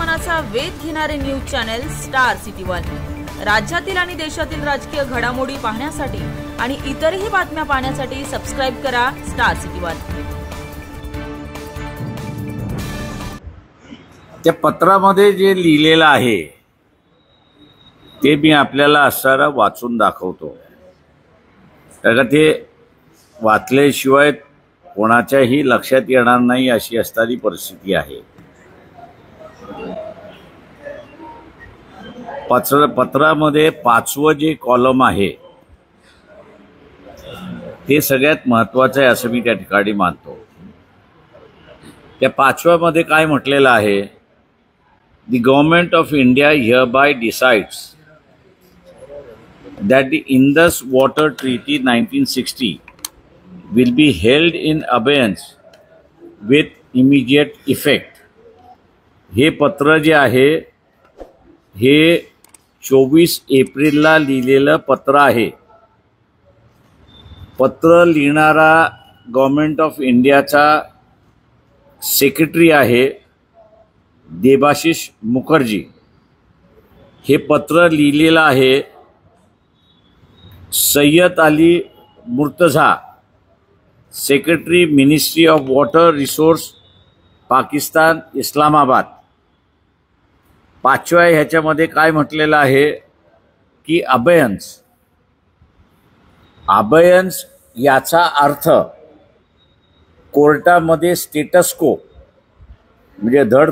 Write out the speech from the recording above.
मनाचा वेध घेणारे news channel star city one. राज्यातील आणि देशातील राजकीय घडामोडी पाहण्यासाठी आणि इतरही बातम्या पाहण्यासाठी सबस्क्राइब करा स्टार सिटी वन। त्या पत्रामध्ये जे लिहिलेलं आहे ते मी आपल्याला असणारा वाचून दाखवतो, कारण ते वाचल्याशिवाय कोणाच्याही लक्षात येणार नाही अशी असणारी परिस्थिती आहे। पत्रामध्ये 5वं जे कॉलम आहे ते सगळ्यात महत्त्वाचं आहे असं मी त्या ठिकाणी मानतो। त्या 5व्यामध्ये काय म्हटलेलं आहे, The Government of India hereby decides that the Indus Water Treaty 1960 will be held in abeyance with immediate effect। हे पत्र जे आहे हे 24 एप्रिलला लिहिलेलं पत्र आहे। पत्र लिहिणारा गव्हर्नमेंट ऑफ इंडियाचा सेक्रेटरी आहे देबाशिष मुखर्जी। हे पत्र लिहिलेलं आहे Syed Ali Murtaza, secretary ministry of water resource Pakistan Islamabad. 5व्या ह्याच्यामध्ये काय म्हटलेलं आहे की अबेयन्स याचा अर्थ कोर्टामध्ये स्टेटस को म्हणजे धड